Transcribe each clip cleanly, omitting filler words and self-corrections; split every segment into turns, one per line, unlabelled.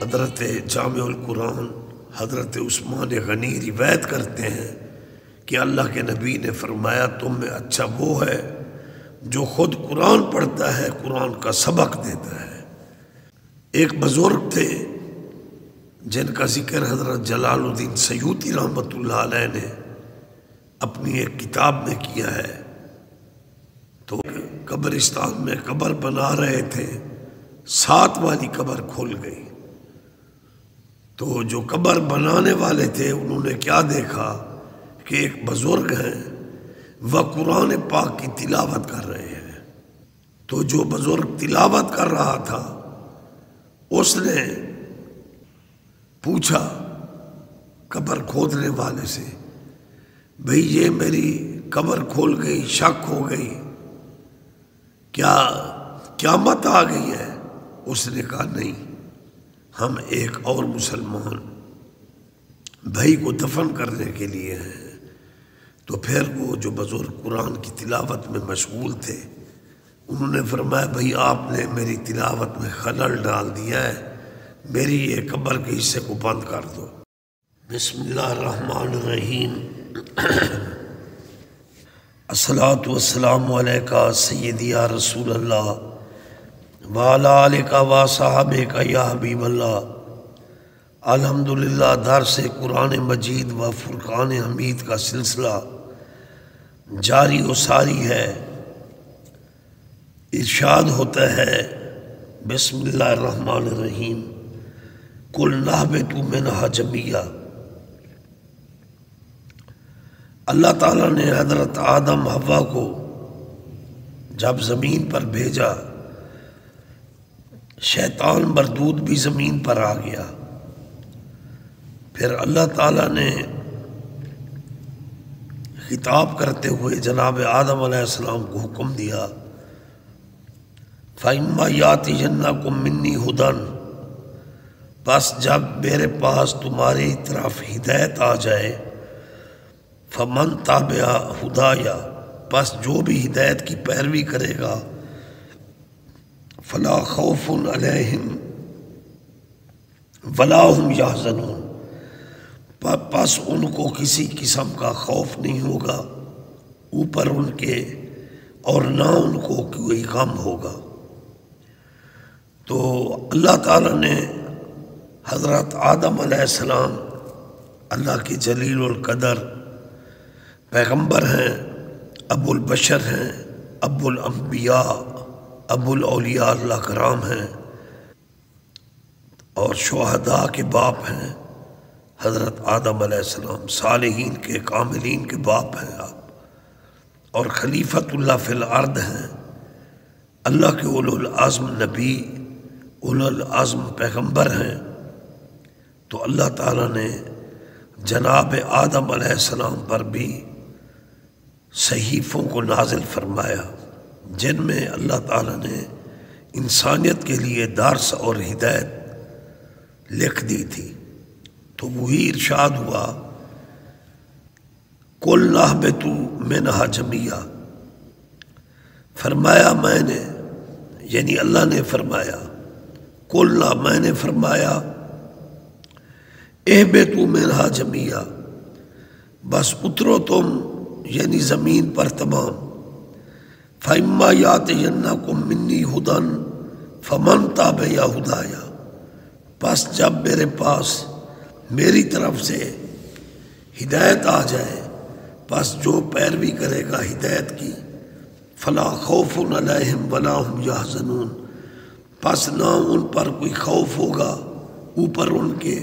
حضرت جامع القرآن حضرت عثمان غنی روایت کرتے ہیں کہ اللہ کے نبی نے فرمایا تم میں اچھا وہ ہے جو خود قرآن پڑھتا ہے، قرآن کا سبق دیتا ہے۔ ایک بزرگ تھے جن کا ذکر حضرت جلال الدین سیوطی رحمۃ اللہ علیہ نے اپنی ایک کتاب میں کیا ہے۔ تو قبرستان میں قبر بنا رہے تھے، 7 والی قبر کھل گئی۔ تو جو قبر بنانے والے تھے انہوں نے کیا دیکھا کہ ایک بزرگ ہیں وہ قرآن پاک کی تلاوت کر رہے ہیں۔ تو جو بزرگ تلاوت کر رہا تھا اس نے پوچھا قبر کھودنے والے سے، بھئی یہ میری قبر کھول گئی، شک ہو گئی، کیا قیامت آ گئی ہے؟ اس نے کہا نہیں، ہم ایک اور مسلمان بھائی کو دفن کرنے کے لیے ہیں۔ تو پھر وہ جو بزرگ قرآن کی تلاوت میں مشغول تھے انہوں نے فرمایا بھئی آپ نے میری تلاوت میں خلل ڈال دیا ہے، میری یہ قبر کے حصے کو بند کر دو۔ بسم اللہ الرحمن الرحیم۔ الصلاۃ والسلام علیکہ سیدی یا رسول اللہ وعلی آلک و صحابک یا حبیب اللہ۔ الحمدللہ درس قرآن مجید و فرقان حمید کا سلسلہ جاری و ساری ہے۔ ارشاد ہوتا ہے بسم اللہ الرحمن الرحیم، قل نہبطوا منہا جمیعا۔ اللہ تعالیٰ نے حضرت آدم حوا کو جب زمین پر بھیجا، شیطان مردود بھی زمین پر آ گیا۔ پھر اللہ تعالیٰ نے خطاب کرتے ہوئے جناب آدم علیہ السلام کو حکم دیا، فَإِمَّا يَأْتِيَنَّكُم مِّنِّي هُدًى، بس جب میرے پاس تمہاری طرف ہدایت آ جائے، فَمَن تَبِعَ هُدَايَ، بس جو بھی ہدایت کی پیروی کرے گا، فَلَا خَوْفٌ عَلَيْهِمْ وَلَا هُمْ يَحْزَنُونَ، پس ان کو کسی قسم کا خوف نہیں ہوگا اوپر ان کے، اور نہ ان کو کوئی غم ہوگا۔ تو اللہ تعالیٰ نے حضرت آدم علیہ السلام اللہ کے جلیل القدر پیغمبر ہیں، ابو البشر ہیں، ابو الانبیاء، ابو الاولیاء اللہ کرام ہیں، اور شہداء کے باپ ہیں حضرت آدم علیہ السلام، صالحین کے کاملین کے باپ ہیں آپ، اور خلیفۃ اللہ فی الارض ہیں، اللہ کے اولو العزم نبی، اولو العزم پیغمبر ہیں۔ تو اللہ تعالیٰ نے جناب آدم علیہ السلام پر بھی صحیفوں کو نازل فرمایا جن میں اللہ تعالیٰ نے انسانیت کے لیے درس اور ہدایت لکھ دی تھی۔ تو وہی ارشاد ہوا قُلْ نَهْبِطُوا مِنْهَا جَمِيعًا، فرمایا میں نے، یعنی اللہ نے فرمایا، قُلْنَا، میں نے فرمایا، اهْبِطُوا مِنْهَا جَمِيعًا، بس اترو تم یعنی زمین پر تمام، فَإِمَّا يَأْتِيَنَّكُم مِّنِّي هُدًى فَمَن تَبِعَ هُدَايَ، پس جب میرے پاس میری طرف سے ہدایت آ جائے، پس جو پیروی کرے گا ہدایت کی، فلا خوف علیہم ولا ہم یحزنون، پس نہ ان پر کوئی خوف ہوگا اوپر ان کے،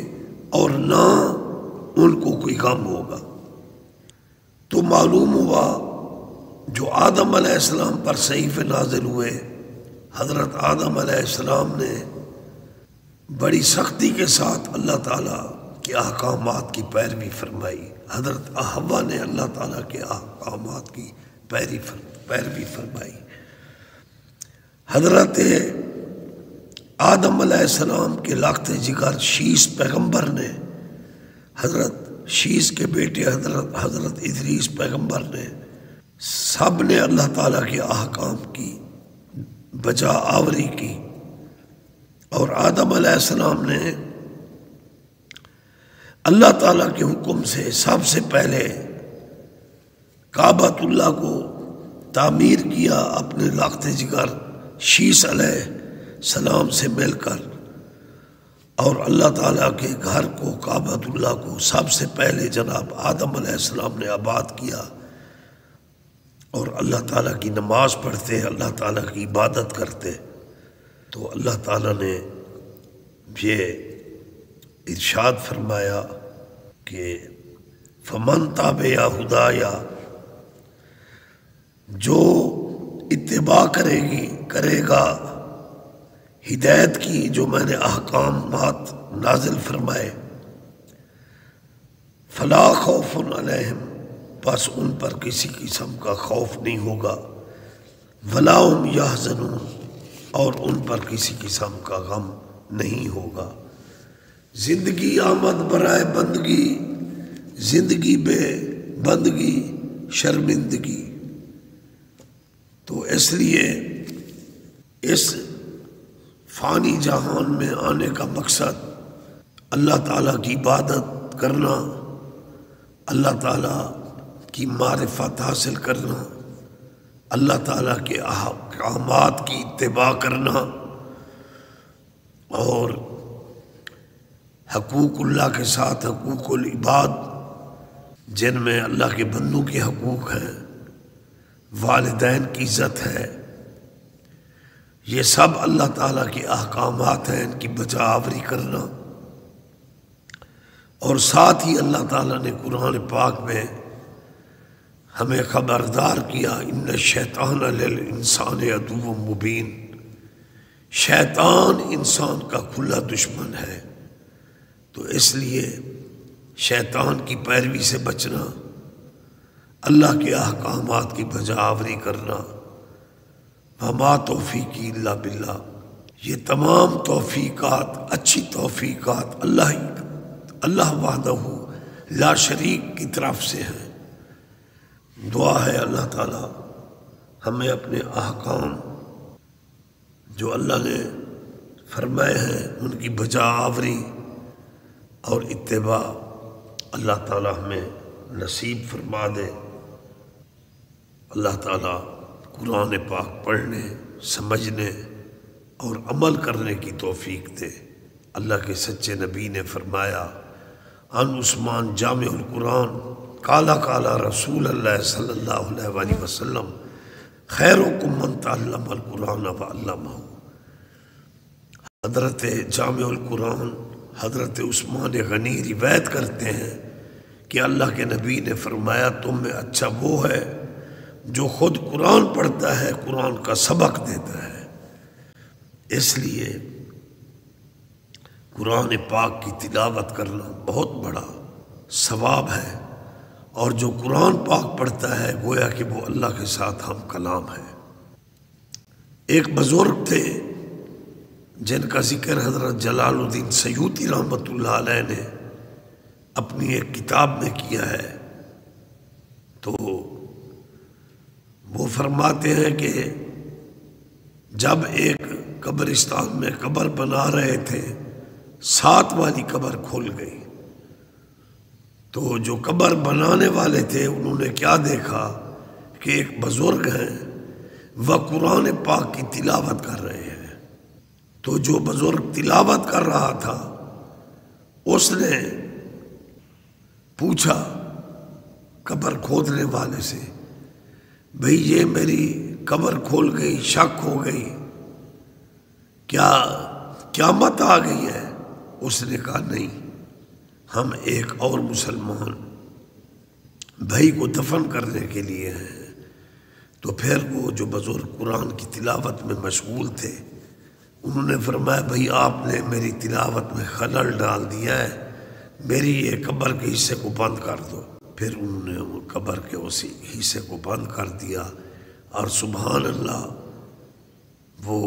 اور نہ ان کو کوئی غم ہوگا۔ تو معلوم ہوا جو آدم علیہ السلام پر صحیفے نازل ہوئے، حضرت آدم علیہ السلام نے بڑی سختی کے ساتھ اللہ تعالیٰ کے احکامات کی پیروی فرمائی، حضرت حوا نے اللہ تعالیٰ کے احکامات کی پیروی فرمائی۔ حضرت آدم علیہ السلام کے لخت جگر شیس پیغمبر نے، حضرت شیس کے بیٹے حضرت ادریس پیغمبر نے، سب نے اللہ تعالیٰ کے احکام کی بجا آوری کی، اور آدم علیہ السلام نے اللہ تعالیٰ کے حکم سے سب سے پہلے کعبۃ اللہ کو تعمیر کیا اپنے لاقت جگر شیس علیہ السلام سے مل کر، اور اللہ تعالیٰ کے گھر کو کعبۃ اللہ کو سب سے پہلے جناب آدم علیہ السلام نے آباد کیا، اور اللہ تعالیٰ کی نماز پڑھتے، اللہ تعالیٰ کی عبادت کرتے۔ تو اللہ تعالیٰ نے یہ ارشاد فرمایا کہ فمن تابع ہدایا، جو اتباع کرے گا ہدایت کی جو میں نے احکامات نازل فرمائے، فلا خوف علیہم، بس ان پر کسی قسم کا خوف نہیں ہوگا، ولا هم یحزنون، اور ان پر کسی قسم کا غم نہیں ہوگا۔ زندگی آمد برائے بندگی، زندگی بے بندگی شرمندگی۔ تو اس لیے اس فانی جہان میں آنے کا مقصد اللہ تعالیٰ کی عبادت کرنا، اللہ تعالیٰ کی معرفت حاصل کرنا، اللہ تعالیٰ کے احکامات کی اتباع کرنا، اور حقوق اللہ کے ساتھ حقوق العباد، جن میں اللہ کے بندوں کے حقوق ہیں، والدین کی عزت ہے، یہ سب اللہ تعالیٰ کے احکامات ہیں، ان کی بجا آوری کرنا۔ اور ساتھ ہی اللہ تعالیٰ نے قرآن پاک میں ہمیں خبردار کیا، ان الشیطان للانسان عدو مبین، شیطان انسان کا کھلا دشمن ہے۔ تو اس لیے شیطان کی پیروی سے بچنا، اللہ کے احکامات کی بجا آوری کرنا، وما توفیقی الا باللہ، یہ تمام توفیقات، اچھی توفیقات اللہ وحدہ لا شریک کی طرف سے ہیں۔ دعا ہے اللہ تعالیٰ ہمیں اپنے احکام جو اللہ نے فرمائے ہیں ان کی بجا آوری اور اتباع اللہ تعالیٰ ہمیں نصیب فرما دے۔ اللہ تعالیٰ قرآن پاک پڑھنے، سمجھنے اور عمل کرنے کی توفیق دے۔ اللہ کے سچے نبی نے فرمایا، عن عثمان جامع القرآن قال قال رسول اللہ صلی اللہ علیہ وآلہ وسلم، خیرکم من تعلم القرآن وعلمہ۔ حضرت جامع القرآن حضرت عثمان غنی روایت کرتے ہیں کہ اللہ کے نبی نے فرمایا، تم میں اچھا وہ ہے جو خود قرآن پڑھتا ہے، قرآن کا سبق دیتا ہے۔ اس لیے قرآن پاک کی تلاوت کرنا بہت بڑا ثواب ہے، اور جو قرآن پاک پڑھتا ہے گویا کہ وہ اللہ کے ساتھ ہم کلام ہے۔ ایک بزرگ تھے جن کا ذکر حضرت جلال الدین سیوطی رحمۃ اللہ علیہ نے اپنی ایک کتاب میں کیا ہے۔ تو وہ فرماتے ہیں کہ جب ایک قبرستان میں قبر بنا رہے تھے، 7 والی قبر کھل گئی، تو جو قبر بنانے والے تھے انہوں نے کیا دیکھا کہ ایک بزرگ ہیں، وہ قرآن پاک کی تلاوت کر رہے ہیں۔ تو جو بزرگ تلاوت کر رہا تھا اس نے پوچھا قبر کھودنے والے سے، بھئی یہ میری قبر کھول گئی، شک ہو گئی، کیا قیامت آ گئی ہے؟ اس نے کہا نہیں، ہم ایک اور مسلمان بھائی کو دفن کرنے کے لیے ہیں۔ تو پھر وہ جو بزرگ قرآن کی تلاوت میں مشغول تھے انہوں نے فرمایا، بھئی آپ نے میری تلاوت میں خلل ڈال دیا ہے، میری یہ قبر کے حصے کو بند کر دو۔ پھر انہوں نے وہ قبر کے اسی حصے کو بند کر دیا، اور سبحان اللہ، وہ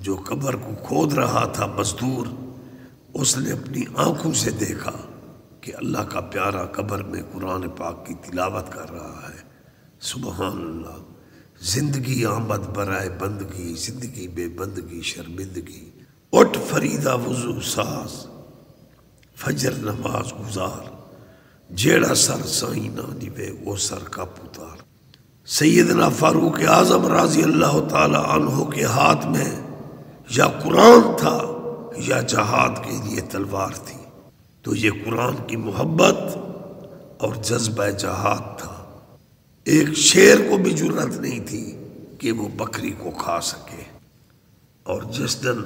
جو قبر کو کھود رہا تھا مزدور، اس نے اپنی آنکھوں سے دیکھا کہ اللہ کا پیارا قبر میں قرآن پاک کی تلاوت کر رہا ہے۔ سبحان اللہ، زندگی آمد برائے بندگی، زندگی بے بندگی شرمندگی۔ اٹھ فریدہ وضو ساز، فجر نماز گزار جیڑا سر سائیں نہ دیوے وہ سر کا پتار۔ سیدنا فاروق اعظم رضی اللہ تعالی عنہ کے ہاتھ میں یا قرآن تھا یا جہاد کے لیے تلوار تھی، تو یہ قرآن کی محبت اور جذبہ جہاد تھا۔ ایک شیر کو بھی جرأت نہیں تھی کہ وہ بکری کو کھا سکے۔ اور جس دن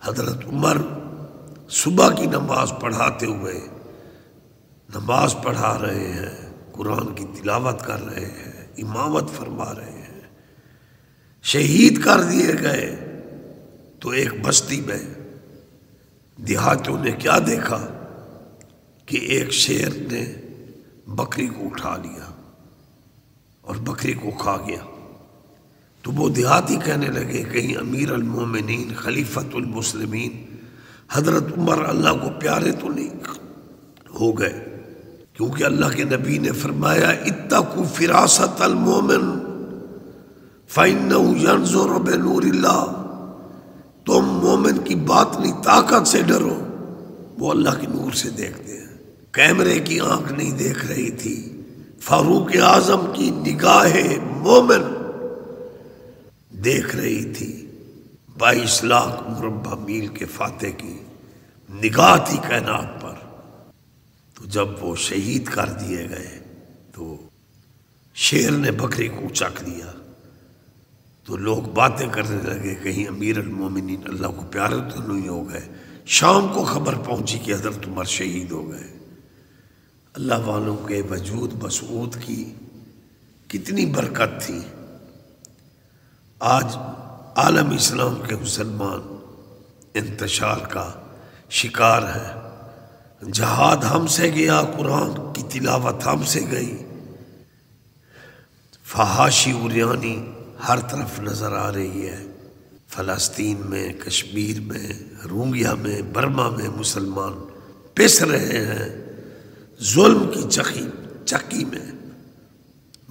حضرت عمر صبح کی نماز پڑھاتے ہوئے نماز پڑھا رہے ہیں، قرآن کی تلاوت کر رہے ہیں، امامت فرما رہے ہیں، شہید کر دیے گئے، تو ایک بستی میں دیہاتیوں نے کیا دیکھا کہ ایک شیر نے بکری کو اٹھا لیا اور بکری کو کھا گیا۔ تو وہ دیہاتی کہنے لگے کہیں امیر المومنین خلیفۃ المسلمین حضرت عمر اللہ کو پیارے تو نہیں ہو گئے، کیونکہ اللہ کے نبی نے فرمایا اتقوا فراست المومن فإنه ينظر بنور اللہ، تم مومن کی باطنی طاقت سے ڈرو، وہ اللہ کے نور سے دیکھتے ہیں۔ کیمرے کی آنکھ نہیں دیکھ رہی تھی، فاروق اعظم کی نگاہ مومن دیکھ رہی تھی۔ 22 لاکھ مربع میل کے فاتح کی نگاہ تھی کائنات پر۔ تو جب وہ شہید کر دیے گئے تو شیر نے بکری کو چک لیا، تو لوگ باتیں کرنے لگے کہیں امیر المومنین اللہ کو پیارے تو نہیں ہو گئے۔ شام کو خبر پہنچی کہ حضرت عمر شہید ہو گئے۔ اللہ والوں کے وجود مسعود کی کتنی برکت تھی۔ آج عالم اسلام کے مسلمان انتشار کا شکار ہیں۔ جہاد ہم سے گیا، قرآن کی تلاوت ہم سے گئی، فحاشی عریانی ہر طرف نظر آ رہی ہے۔ فلسطین میں، کشمیر میں، روہنگیا میں، برما میں مسلمان پس رہے ہیں ظلم کی چکی میں۔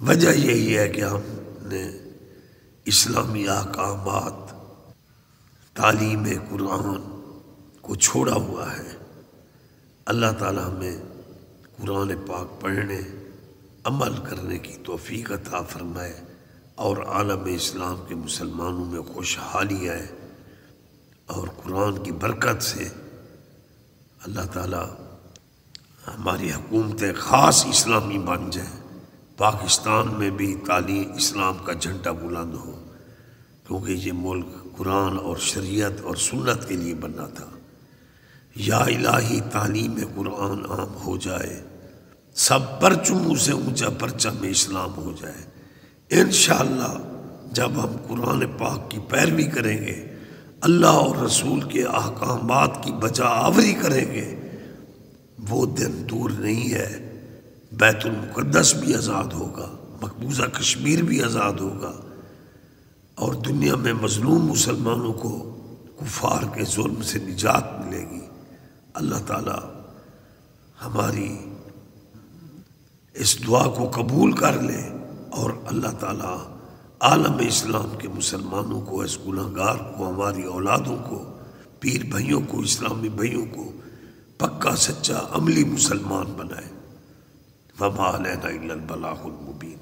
وجہ یہی ہے کہ ہم نے اسلامی احکامات، تعلیم قرآن کو چھوڑا ہوا ہے۔ اللہ تعالیٰ ہمیں قرآن پاک پڑھنے، عمل کرنے کی توفیق عطا فرمائے، اور عالم اسلام کے مسلمانوں میں خوشحالی ہے، اور قرآن کی برکت سے اللہ تعالیٰ ہماری حکومتیں خاص اسلامی بن جائیں، پاکستان میں بھی تعلیم اسلام کا جھنڈا بلند ہو، کیونکہ یہ ملک قرآن اور شریعت اور سنت کے لیے بنا تھا۔ یا الہی تعلیم قرآن عام ہو جائے، سب پرچموں سے اونچا پرچم اسلام ہو جائے۔ انشاءاللہ جب ہم قرآن پاک کی پیروی کریں گے، اللہ اور رسول کے احکامات کی بجا آوری کریں گے، وہ دن دور نہیں ہے، بیت المقدس بھی آزاد ہوگا، مقبوضہ کشمیر بھی آزاد ہوگا، اور دنیا میں مظلوم مسلمانوں کو کفار کے ظلم سے نجات ملے گی۔ اللہ تعالی ہماری اس دعا کو قبول کر لے، اور اللہ تعالی عالم اسلام کے مسلمانوں کو، اس گناہگار کو، ہماری اولادوں کو، پیر بھائیوں کو، اسلامی بھائیوں کو پکا سچا عملی مسلمان بنائے۔ وما علینا الا البلاغ المبین۔